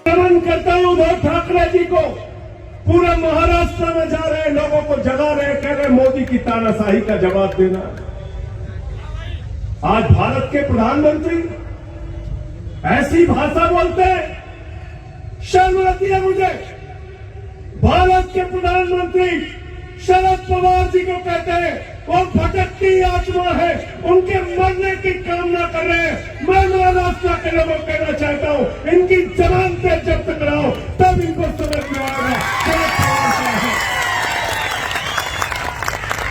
नमन करता हूं उद्धव ठाकरे जी को। पूरे महाराष्ट्र में जा रहे लोगों को जगा रहे, कह रहे मोदी की तानाशाही का जवाब देना। आज भारत के प्रधानमंत्री ऐसी भाषा बोलते हैं, शर्म आती है मुझे। भारत के प्रधानमंत्री शरद पवार जी को कहते हैं वो भटकती आत्मा है, उनके मरने की कामना कर रहे हैं। मैं महाराष्ट्र के लोगों को कहना चाहता हूं, इनकी जबान पे जब्त कराओ, तब इनको समझ में आएगा शरद पवार क्या है।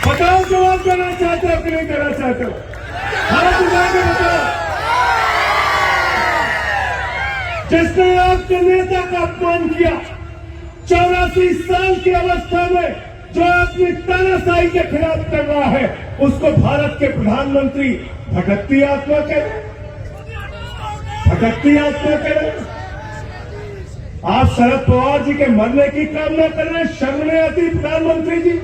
बताओ, जवाब देना चाहते हो कि नहीं देना चाहते हो? हाथ उठा के बताओ। जिसने आपके नेता का अपमान किया, 84 साल की अवस्था में जो अपनी तानाशाही के खिलाफ कर रहा है, उसको भारत के प्रधानमंत्री भटकती आत्मा कह रहे, भटकती आत्मा कह रहे। आप शरद पवार जी के मरने की कामना कर रहे हैं, शर्म नहीं आती प्रधानमंत्री जी?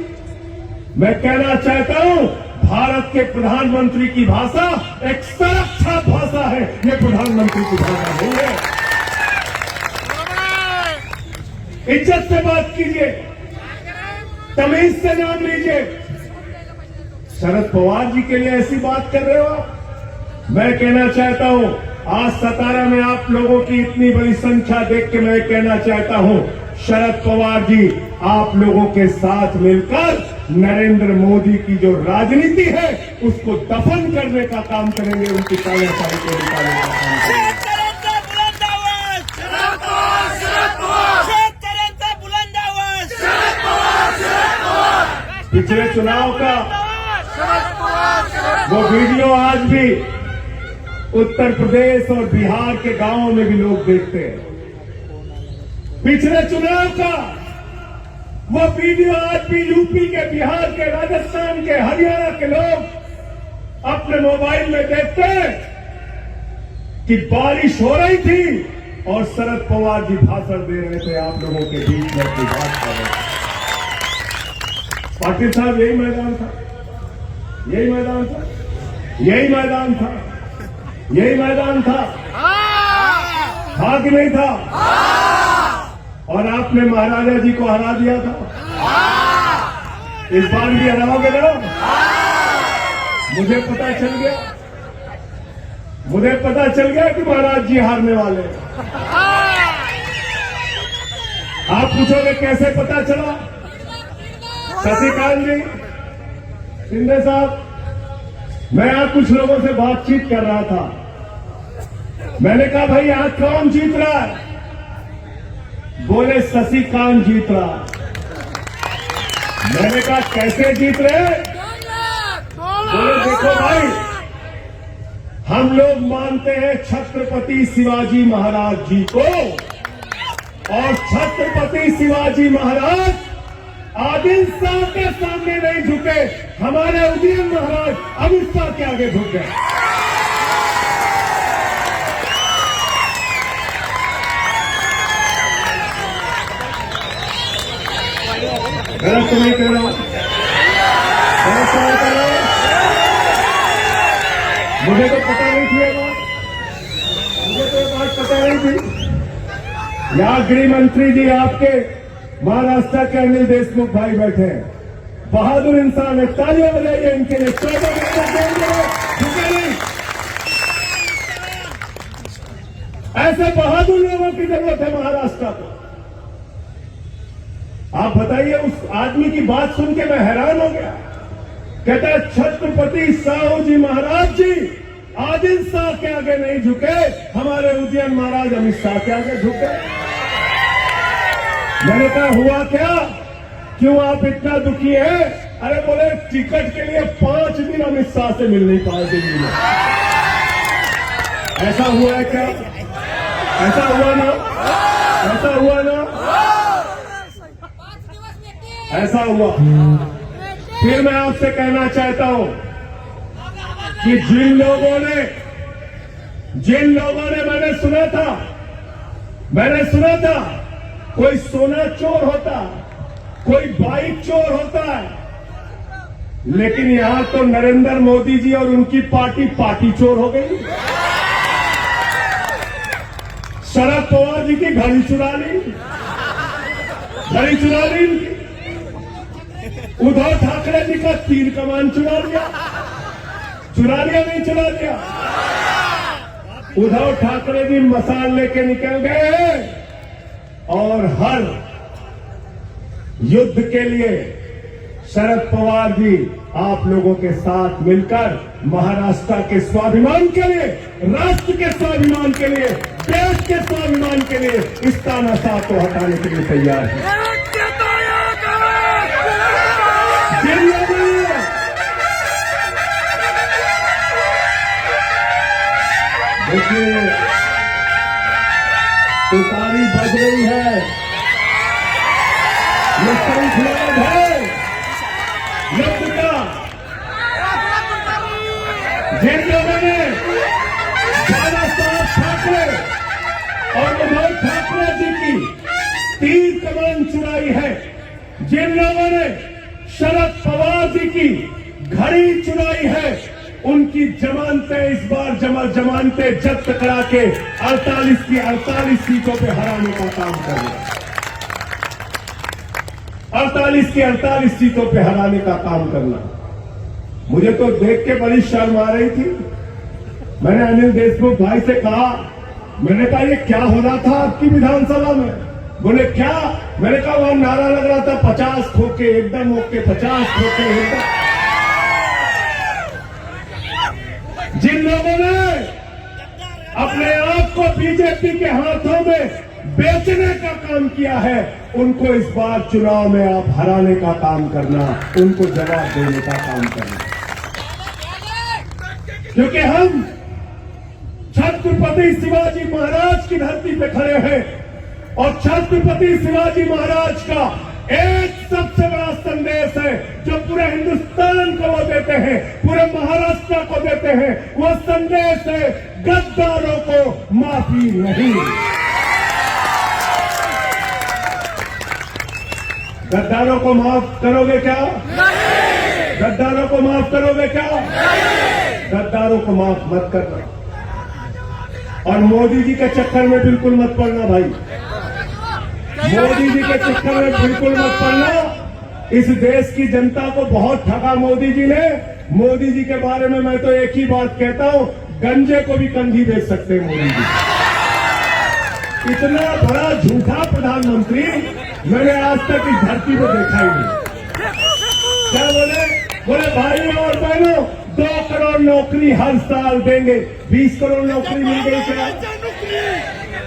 मैं कहना चाहता हूं, भारत के प्रधानमंत्री की भाषा एक सुरक्षा भाषा है, ये प्रधानमंत्री की भाषा नहीं है। इज्जत से बात कीजिए, तमीज से नाम लीजिए। शरद पवार जी के लिए ऐसी बात कर रहे हो आप? मैं कहना चाहता हूं, आज सतारा में आप लोगों की इतनी बड़ी संख्या देख के मैं कहना चाहता हूं, शरद पवार जी आप लोगों के साथ मिलकर नरेंद्र मोदी की जो राजनीति है उसको दफन करने का काम करेंगे, उनकी तानाशाही को निकालने का काम करेंगे। पिछले चुनाव का वो वीडियो आज भी उत्तर प्रदेश और बिहार के गांवों में भी लोग देखते हैं। पिछले चुनाव का वो वीडियो आज भी यूपी के, बिहार के, राजस्थान के, हरियाणा के लोग अपने मोबाइल में देखते हैं कि बारिश हो रही थी और शरद पवार जी भाषण दे रहे थे, आप लोगों के बीच में अपनी बात कर रहे थे। पाटिल साहब यही मैदान था, यही मैदान था, यही मैदान था, यही मैदान था, था कि नहीं था? और आपने महाराजा जी को हरा दिया था, इस बार भी हराओगे ना? मुझे पता चल गया, मुझे पता चल गया कि महाराज जी हारने वाले हैं। आप पूछोगे कैसे पता चला? शशिकांत जी, शिंदे साहब, मैं यहां कुछ लोगों से बातचीत कर रहा था। मैंने कहा भाई यहां कौन जीत रहा है? बोले शशिकांत जीत रहा। मैंने कहा कैसे जीत रहे? बोले देखो भाई, हम लोग मानते हैं छत्रपति शिवाजी महाराज जी को, और छत्रपति शिवाजी महाराज आदिल शाह के सामने नहीं झुके, हमारे उदयन महाराज अमित शाह के आगे झुक गए। गलत तो नहीं कह रहा, गलत तो नहीं कह रहा, मुझे तो पता नहीं थी ये बात, मुझे तो ये बात पता नहीं थी। यहाँ गृह मंत्री जी आपके महाराष्ट्र के अनिल देशमुख भाई बैठे हैं, बहादुर इंसान है, तालियां बजाइए इनके लिए। 14 झुके नहीं। ऐसे बहादुर लोगों की जरूरत है महाराष्ट्र को। आप बताइए, उस आदमी की बात सुन के मैं हैरान हो गया। कहता है छत्रपति साहू जी महाराज जी आदिल शाह के आगे नहीं झुके, हमारे उदयन महाराज अमित शाह के आगे झुके। मैंने कहा हुआ क्या, क्यों आप इतना दुखी हैं? अरे बोले टिकट के लिए 5 दिन अमित शाह से मिल नहीं पाए दिल्ली में। ऐसा हुआ है क्या? ऐसा हुआ ना? ऐसा हुआ ना? ऐसा हुआ। फिर मैं आपसे कहना चाहता हूं कि जिन लोगों ने मैंने सुना था कोई सोना चोर होता, कोई बाइक चोर होता है, लेकिन यहां तो नरेंद्र मोदी जी और उनकी पार्टी चोर हो गई। शरद पवार जी की घड़ी चुरा ली, घड़ी चुरा ली इनकी। उद्धव ठाकरे जी का तीर कमान चुरा लिया, चुरा लिया नहीं चुरा लिया। उद्धव ठाकरे जी मसाल लेके निकल गए और हर युद्ध के लिए शरद पवार जी आप लोगों के साथ मिलकर महाराष्ट्र के स्वाभिमान के लिए, राष्ट्र के स्वाभिमान के लिए, देश के स्वाभिमान के लिए इस तानाशाह को हटाने के लिए तैयार है। देखिए तुतारी बज रही है, ये संख्याद है युद्ध का। जिन लोगों ने बाला साहब ठाकरे और उद्धव ठाकरे जी की तीर कमान चुराई है, जिन लोगों ने शरद पवार जी की घड़ी चुराई है, उनकी जमानतें इस बार जमानतें जब्त करा के 48 की 48 सीटों पे हराने का काम कर रहे हैं। 48 की 48 सीटों पे हराने का काम करना। मुझे तो देख के बड़ी शर्म आ रही थी। मैंने अनिल देशमुख भाई से कहा, मैंने कहा ये क्या हो रहा था आपकी विधानसभा में? बोले क्या? मैंने कहा वहां नारा लग रहा था 50 खोके एकदम ओके, 50 खोके एकदम। जिन लोगों ने अपने आप को बीजेपी के हाथों में बेचने का काम किया है, उनको इस बार चुनाव में आप हराने का काम करना, उनको जवाब देने का काम करना। क्योंकि हम छत्रपति शिवाजी महाराज की धरती पे खड़े हैं और छत्रपति शिवाजी महाराज का एक सबसे बड़ा संदेश है जो पूरे हिंदुस्तान को वो देते हैं, पूरे महाराष्ट्र को देते हैं। वो संदेश है गद्दारों को माफी नहीं। गद्दारों को माफ करोगे क्या? नहीं। गद्दारों को माफ करोगे क्या? नहीं। गद्दारों को माफ मत करना और मोदी जी के चक्कर में बिल्कुल मत पड़ना भाई। मोदी जी के चक्कर में बिल्कुल मत पड़ना। इस देश की जनता को बहुत ठगा मोदी जी ने। मोदी जी के बारे में मैं तो एक ही बात कहता हूं, गंजे को भी कंघी बेच सकते हैं मोदी जी। इतना बड़ा झूठा प्रधानमंत्री मैंने आज तक इस धरती को देखा ही नहीं। क्या बोले? बोले भाई और बहनों 2 करोड़ नौकरी हर साल देंगे। 20 करोड़ नौकरी मिल गई क्या?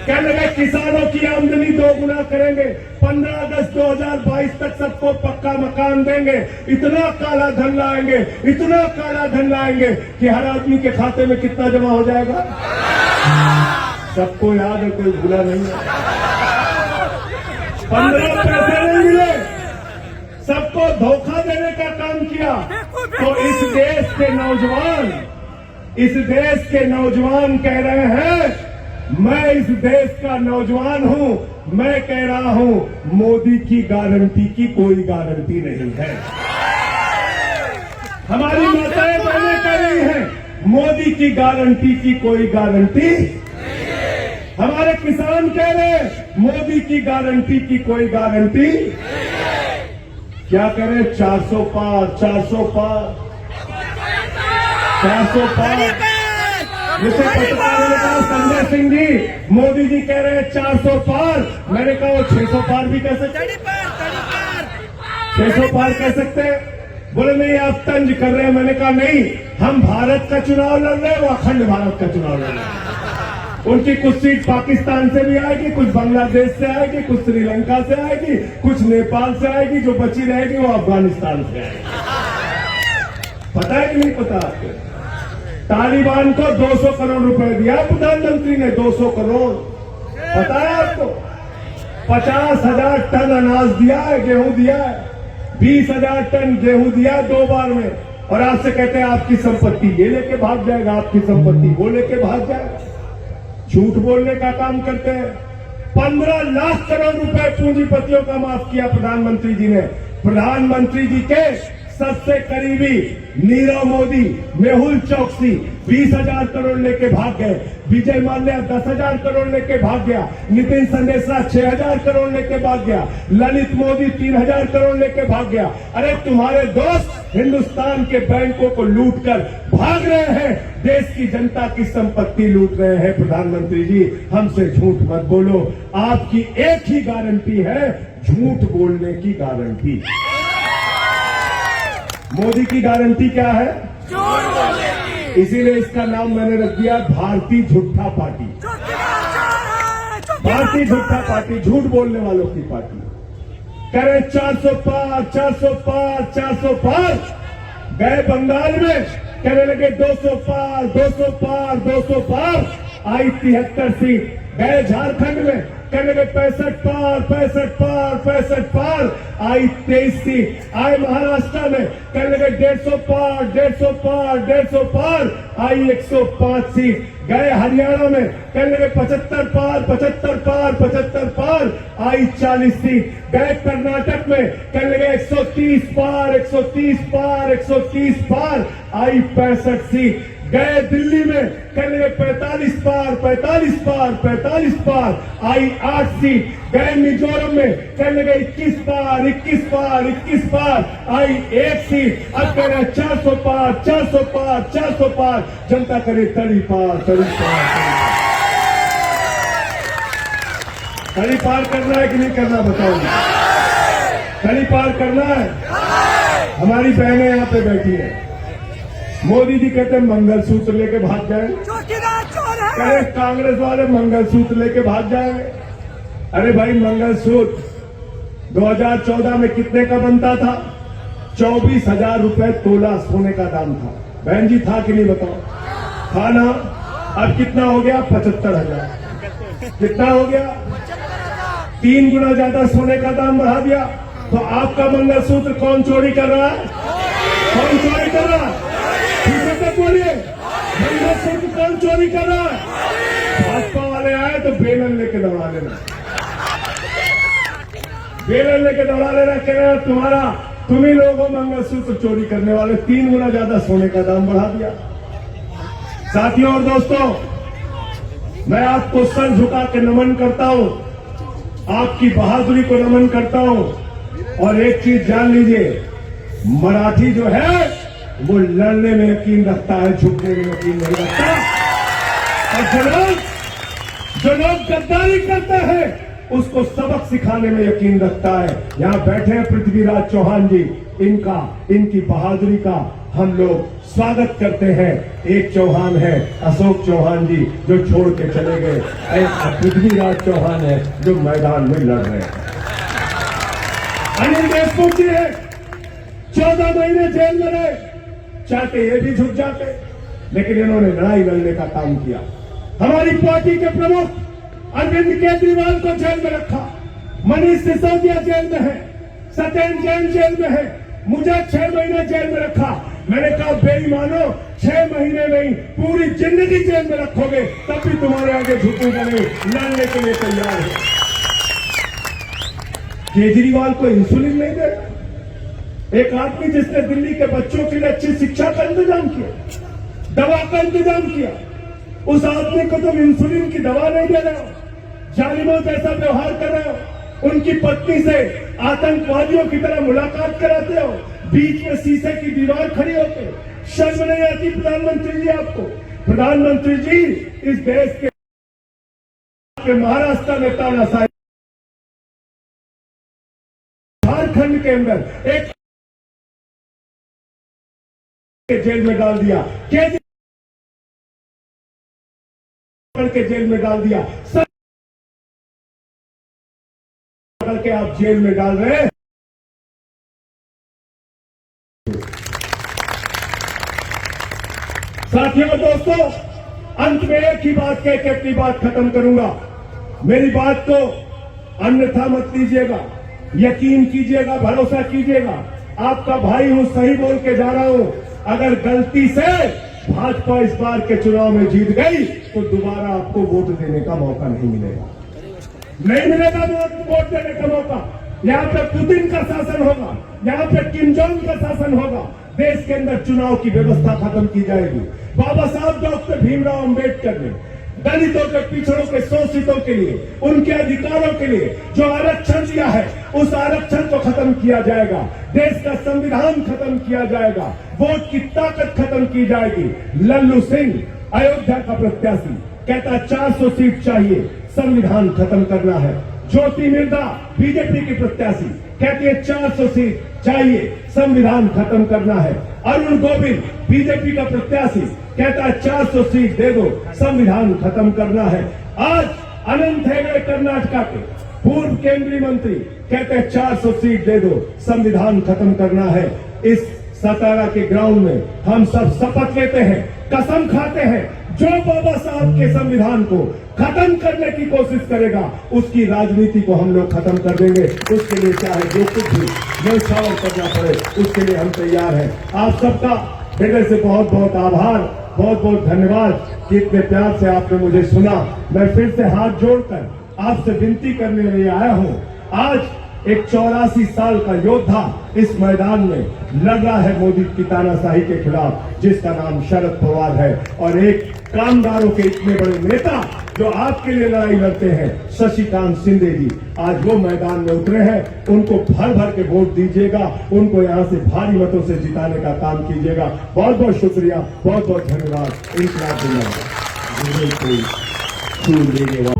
कहने लगे किसानों की आमदनी 2 गुना करेंगे, 15 अगस्त 2022 तक सबको पक्का मकान देंगे। इतना काला धन लाएंगे, इतना काला धन लाएंगे कि हर आदमी के खाते में कितना जमा हो जाएगा? सबको याद है, कोई भूला नहीं है। 15 पैसे नहीं मिले, सबको धोखा देने का काम किया। तो इस देश के नौजवान कह रहे हैं, मैं इस देश का नौजवान हूं, मैं कह रहा हूं मोदी की गारंटी की कोई गारंटी नहीं है। हमारी माताएं बहनें कह रही हैं मोदी की गारंटी की कोई गारंटी। हमारे किसान कह रहे हैं मोदी की गारंटी की कोई गारंटी। क्या करें? 400 पार, 400 पार, 400 पार। जिसे पत्रकारों ने कहा संजय सिंह जी, मोदी जी कह रहे हैं 400 पार। मैंने कहा वो 600 पार भी कह सकते, 600 पार कह सकते हैं। बोले नहीं आप तंज कर रहे हैं। मैंने कहा नहीं, हम भारत का चुनाव लड़ रहे हैं, वो अखंड भारत का चुनाव लड़ रहे हैं। उनकी कुछ सीट पाकिस्तान से भी आएगी, कुछ बांग्लादेश से आएगी, कुछ श्रीलंका से आएगी, कुछ नेपाल से आएगी, जो बची रहेगी वो अफगानिस्तान से आएगी। पता है कि नहीं पता आपको? तालिबान को 200 करोड़ रुपए दिया प्रधानमंत्री ने, 200 करोड़। पता है आपको? 50,000 टन अनाज दिया है, गेहूं दिया है, 20,000 टन गेहूं दिया 2 बार में। और आपसे कहते हैं आपकी संपत्ति ये लेके भाग जाएगा, आपकी संपत्ति वो लेके भाग जाएगा। झूठ बोलने का काम करते हैं। 15 लाख करोड़ रुपए पूंजीपतियों का माफ किया प्रधानमंत्री जी ने। प्रधानमंत्री जी के सबसे करीबी नीरव मोदी, मेहुल चौकसी 20,000 करोड़ लेके भाग गए, विजय माल्या 10,000 करोड़ लेके भाग गया, नितिन संदेशा 6,000 करोड़ लेके भाग गया, ललित मोदी 3,000 करोड़ लेके भाग गया। अरे तुम्हारे दोस्त हिंदुस्तान के बैंकों को लूटकर भाग रहे हैं, देश की जनता की संपत्ति लूट रहे हैं। प्रधानमंत्री जी, हमसे झूठ मत बोलो। आपकी एक ही गारंटी है, झूठ बोलने की गारंटी। मोदी की गारंटी क्या है? झूठ बोलने की। इसीलिए इसका नाम मैंने रख दिया भारतीय झूठा पार्टी। भारतीय झूठा पार्टी, झूठ बोलने वालों की पार्टी। कह रहे 400 पार, 400 पार, 400 पार। गए बंगाल में कहने लगे 200 पार, 200 पार, 200 पार। आई 73 सीट। गए झारखंड में कहने लगे 65 पार, 65 पार, 65 पार। आई 23 सीट। आए महाराष्ट्र में कहने लगे 150 पार, 150 पार, 150 पार। आई 105 सीट। गए हरियाणा में कहने लगे 75 पार, 75 पार, 75 पार। आई 40 सीट। गए कर्नाटक में कहने लगे 130 पार, 130 पार, 130 पार। आई 65 सीट। गए दिल्ली में कहने लगे 45 पार, 45 पार, 45 पार। आई 8 सीट। गए मिजोरम में कहने लगे 21 पार, 21 पार, 21 पार। आई 1 सीट। अब कह रहे 400 पार, 400 पार, 400 पार। जनता करे 30 पार, 30 पार। तड़ी पार करना है कि नहीं करना, बताओ। तड़ी पार करना है। हमारी बहनें यहाँ पे बैठी है। मोदी जी कहते हैं मंगलसूत्र लेके भाग जाए। अरे कांग्रेस वाले मंगलसूत्र लेके भाग जाएंगे। अरे भाई, मंगलसूत्र 2014 में कितने का बनता था? 24,000 रुपए तोला सोने का दाम था। बहन जी, था कि नहीं बताओ? था ना। अब कितना हो गया? 75,000। कितना हो गया? 3 गुना ज्यादा सोने का दाम बढ़ा दिया। तो आपका मंगलसूत्र कौन चोरी कर रहा है? कौन चोरी कर रहा है? बोलिए, मंगलसूत्र कौन चोरी कर रहा है? भाजपा वाले आए तो बेलन लेके दौड़ा लेना, बेलन लेके दौड़ा लेना। कह रहे तुम्हारा, तुम ही लोग हो मंगलसूत्र चोरी करने वाले। 3 गुना ज्यादा सोने का दाम बढ़ा दिया। साथियों और दोस्तों, मैं आपको सर झुका के नमन करता हूं, आपकी बहादुरी को नमन करता हूं। और एक चीज जान लीजिए, मराठी जो है वो लड़ने में यकीन रखता है, झुकने में यकीन नहीं रखता। और जो लोग गद्दारी करते हैं उसको सबक सिखाने में यकीन रखता है। यहां बैठे हैं पृथ्वीराज चौहान जी, इनकी बहादुरी का हम लोग स्वागत करते हैं। एक चौहान है अशोक चौहान जी, जो छोड़ के चले गए। एक पृथ्वीराज चौहान है जो मैदान में लड़ रहे हैं। अनिल देशमुख जी है, 14 महीने जेल में रहे। चाहते ये भी झुक जाते, लेकिन इन्होंने लड़ाई लड़ने का काम किया। हमारी पार्टी के प्रमुख अरविंद केजरीवाल को जेल में रखा, मनीष सिसोदिया जेल में है, सत्येंद्र जैन जेल में है, मुझे 6 महीने जेल में रखा। मैंने कहा बेईमानो, 6 महीने नहीं पूरी जिंदगी जेल में रखोगे तब भी तुम्हारे आगे झुकूंगा नहीं, लड़ने के लिए तैयार है। केजरीवाल को इंसुलिन नहीं दे, एक आदमी जिसने दिल्ली के बच्चों के लिए अच्छी शिक्षा का इंतजाम किया, दवा का इंतजाम किया, उस आदमी को तुम इंसुलिन की दवा नहीं दे रहे हो, जालिमों जैसा व्यवहार कर रहे हो, उनकी पत्नी से आतंकवादियों की तरह मुलाकात कराते हो, बीच में शीशे की दीवार खड़ी होते। शर्म नहीं आती प्रधानमंत्री जी आपको? प्रधानमंत्री जी, इस देश के महाराष्ट्र में तानाशाही, झारखंड के अंदर एक जेल में डाल दिया, के जेल में डाल दिया, सब के आप जेल में डाल रहे हैं। साथियों दोस्तों, अंत में एक ही बात कह के अपनी बात खत्म करूंगा। मेरी बात को अन्यथा मत लीजिएगा, यकीन कीजिएगा, भरोसा कीजिएगा। आपका भाई हूं, सही बोल के जा रहा हूं। अगर गलती से भाजपा इस बार के चुनाव में जीत गई तो दोबारा आपको वोट देने का मौका नहीं मिलेगा, नहीं मिलेगा वोट देने का मौका। यहां पे पुतिन का शासन होगा, यहाँ पे किम जोंग का शासन होगा, देश के अंदर चुनाव की व्यवस्था खत्म की जाएगी। बाबा साहब डॉक्टर भीमराव अंबेडकर ने दलितों के, पिछड़ों के, शोषितों के लिए, उनके अधिकारों के लिए जो आरक्षण दिया है, उस आरक्षण को खत्म किया जाएगा। देश का संविधान खत्म किया जाएगा। वोट की ताकत खत्म की जाएगी। लल्लू सिंह अयोध्या का प्रत्याशी कहता 400 सीट चाहिए, संविधान खत्म करना है। ज्योति मिर्धा बीजेपी की प्रत्याशी कहती है 400 सीट चाहिए, संविधान खत्म करना है। अरुण गोविल बीजेपी का प्रत्याशी कहता है 400 सीट दे दो, संविधान खत्म करना है। आज अनंत हेगड़े कर्नाटका के पूर्व केंद्रीय मंत्री कहते हैं 400 सीट दे दो, संविधान खत्म करना है। इस सतारा के ग्राउंड में हम सब शपथ लेते हैं, कसम खाते हैं, जो बाबा साहब के संविधान को खत्म करने की कोशिश करेगा, उसकी राजनीति को हम लोग खत्म कर देंगे। उसके लिए चाहे जो कुछ भी न्यौछावर करना पड़े, उसके लिए हम तैयार हैं। आप सबका हृदय से बहुत बहुत आभार, बहुत बहुत धन्यवाद कि इतने प्यार से आपने मुझे सुना। मैं फिर से हाथ जोड़कर आपसे विनती करने के लिए आया हूं। आज एक 84 साल का योद्धा इस मैदान में लड़ रहा है मोदी की तानाशाही के खिलाफ, जिसका नाम शरद पवार है, और एक कामगारों के इतने बड़े नेता जो आपके लिए लड़ाई लड़ते हैं, शशिकांत शिंदे जी, आज वो मैदान में उतरे हैं। उनको भर भर के वोट दीजिएगा, उनको यहाँ से भारी मतों से जिताने का काम कीजिएगा। बहुत बहुत शुक्रिया, बहुत बहुत धन्यवाद। इंकलाब जिंदाबाद।